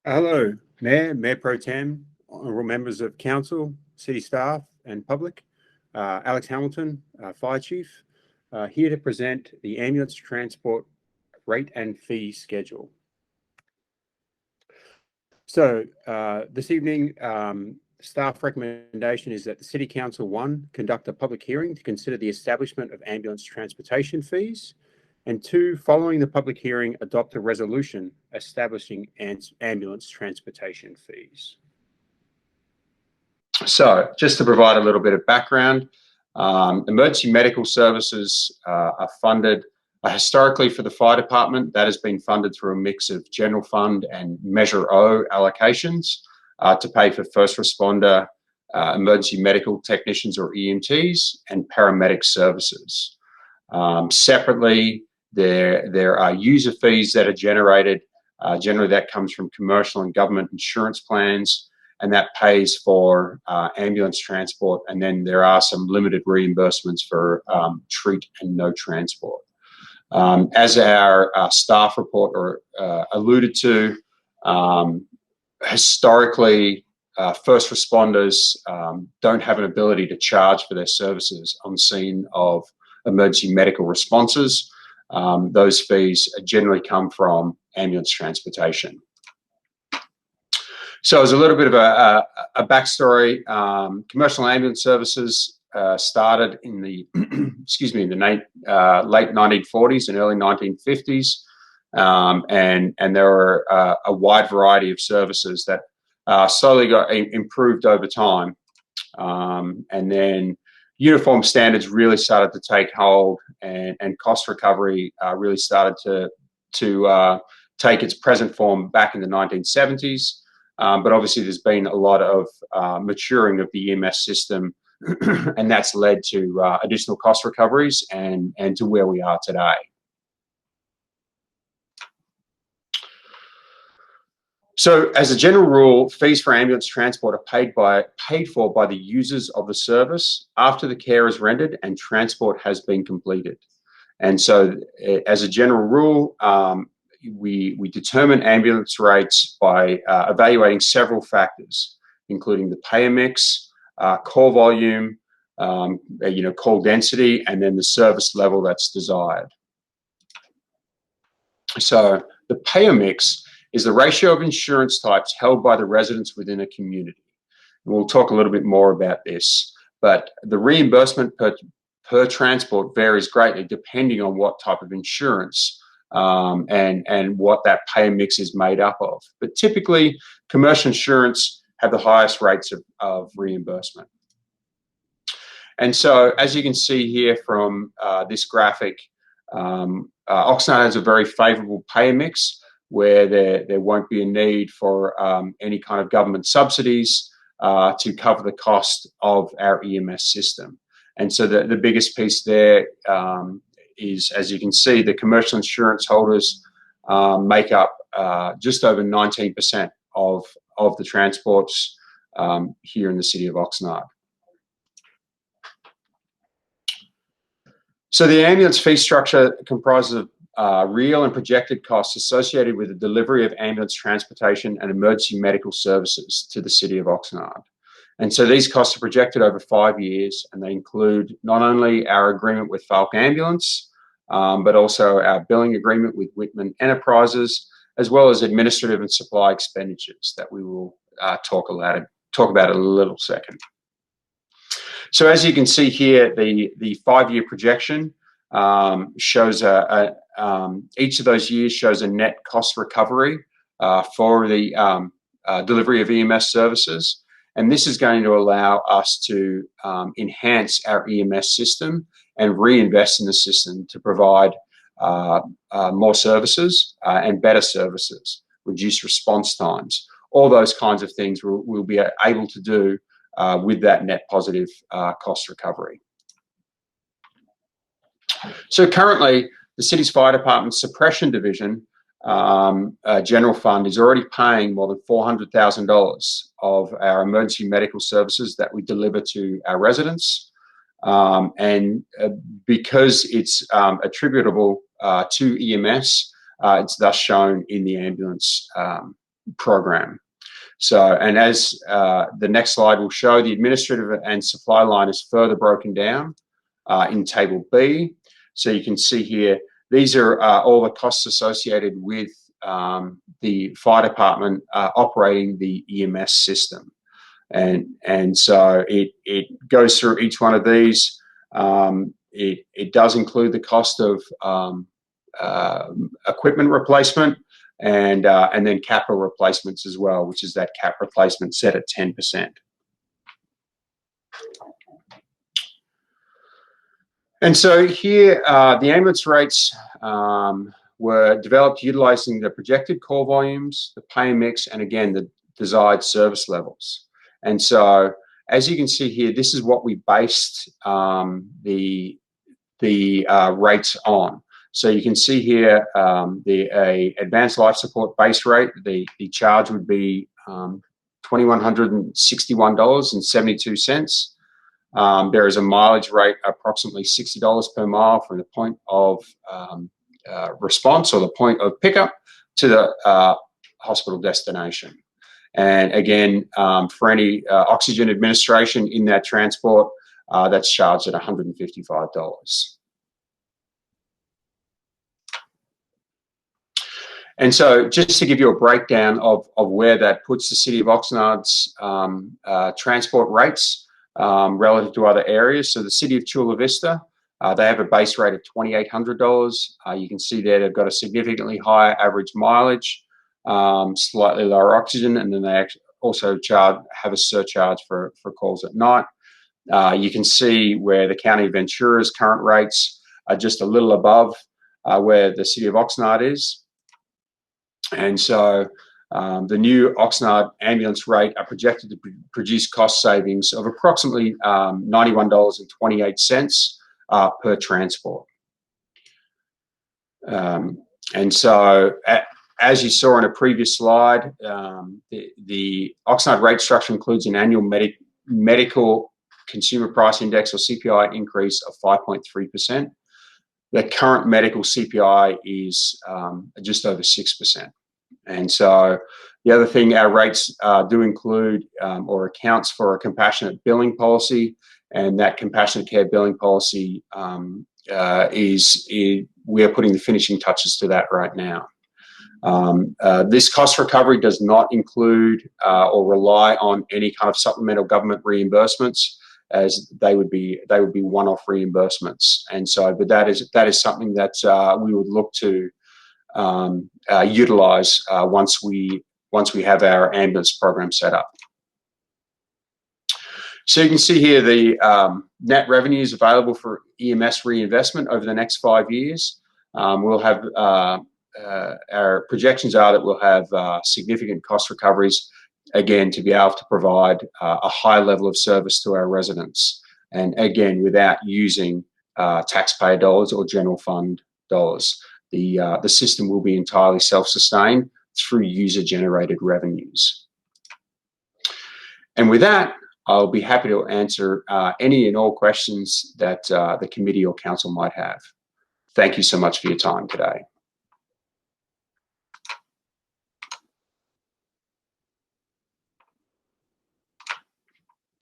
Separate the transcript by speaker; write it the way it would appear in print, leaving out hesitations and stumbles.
Speaker 1: Hello, Mayor, Mayor Pro Tem, honourable members of Council, City staff and public. Alex Hamilton, Fire Chief, here to present the ambulance transport rate and fee schedule. So this evening, staff recommendation is that the City Council, 1, conduct a public hearing to consider the establishment of ambulance transportation fees, and 2, following the public hearing, adopt a resolution establishing ambulance transportation fees.
Speaker 2: So just to provide a little bit of background, emergency medical services are funded historically for the fire department. That has been funded through a mix of general fund and Measure O allocations to pay for first responder, emergency medical technicians or EMTs, and paramedic services. Separately, there are user fees that are generated. Generally, that comes from commercial and government insurance plans, and that pays for ambulance transport. And then there are some limited reimbursements for treat and no transport. As our staff report alluded to, historically, first responders don't have an ability to charge for their services on scene of emergency medical responses. Those fees generally come from ambulance transportation. So as a little bit of a backstory, commercial ambulance services started in the late 1940s and early 1950s, and there were a wide variety of services that slowly got improved over time, and then uniform standards really started to take hold, and cost recovery really started to take its present form back in the 1970s. But obviously there's been a lot of maturing of the EMS system, and that's led to additional cost recoveries and to where we are today. So as a general rule, fees for ambulance transport are paid for by the users of the service after the care is rendered and transport has been completed. And so as a general rule, we determine ambulance rates by evaluating several factors, including the payer mix, call volume, call density, and then the service level that's desired. So the payer mix is the ratio of insurance types held by the residents within a community. And we'll talk a little bit more about this, but the reimbursement per transport varies greatly depending on what type of insurance and what that payer mix is made up of. But typically, commercial insurance have the highest rates of reimbursement. And so, as you can see here from this graphic, Oxnard has a very favourable payer mix where there won't be a need for any kind of government subsidies to cover the cost of our EMS system. And so the biggest piece there is, as you can see, the commercial insurance holders make up just over 19% of the transports here in the city of Oxnard. So the ambulance fee structure comprises of real and projected costs associated with the delivery of ambulance transportation and emergency medical services to the city of Oxnard. And so these costs are projected over 5 years, and they include not only our agreement with Falk Ambulance, but also our billing agreement with Whitman Enterprises, as well as administrative and supply expenditures that we will talk about in a little second. So as you can see here, the 5-year projection shows each of those years shows a net cost recovery for the delivery of EMS services. And this is going to allow us to enhance our EMS system and reinvest in the system to provide more services and better services, reduce response times. All those kinds of things we'll be able to do with that net positive cost recovery. So currently, the city's fire department suppression division general fund is already paying more than $400,000 of our emergency medical services that we deliver to our residents. And because it's attributable to EMS, it's thus shown in the ambulance program. So, and as the next slide will show, the administrative and supply line is further broken down in Table B. So you can see here, these are all the costs associated with the fire department operating the EMS system. And so it goes through each one of these. It does include the cost of equipment replacement and then capital replacements as well, which is that cap replacement set at 10%. And so here, the ambulance rates were developed utilizing the projected call volumes, the pay mix, and again, the desired service levels. And so, as you can see here, this is what we based the rates on. So you can see here the advanced life support base rate. The charge would be $2,161.72. There is a mileage rate approximately $60 per mile from the point of response or the point of pickup to the hospital destination. And again, for any oxygen administration in that transport, that's charged at $155. And so just to give you a breakdown of where that puts the City of Oxnard's transport rates relative to other areas. So the City of Chula Vista, they have a base rate of $2,800. You can see there they've got a significantly higher average mileage, slightly lower oxygen, and then they also have a surcharge for calls at night. You can see where the County of Ventura's current rates are just a little above where the City of Oxnard is. And so the new Oxnard ambulance rate are projected to produce cost savings of approximately $91.28 per transport. And so as you saw in a previous slide, the Oxnard rate structure includes an annual medical consumer price index or CPI increase of 5.3%. The current medical CPI is just over 6%. And so the other thing, our rates do include or accounts for a compassionate billing policy, and that compassionate care billing policy we are putting the finishing touches to that right now. This cost recovery does not include or rely on any kind of supplemental government reimbursements, as they would be one-off reimbursements. And so, but that is something that we would look to utilize once we have our ambulance program set up. So you can see here the net revenues available for EMS reinvestment over the next 5 years. We'll have our projections are that we'll have significant cost recoveries, again, to be able to provide a high level of service to our residents, and again, without using taxpayer dollars or general fund dollars. The system will be entirely self-sustained through user-generated revenues. And with that, I'll be happy to answer any and all questions that the committee or council might have. Thank you so much for your time today.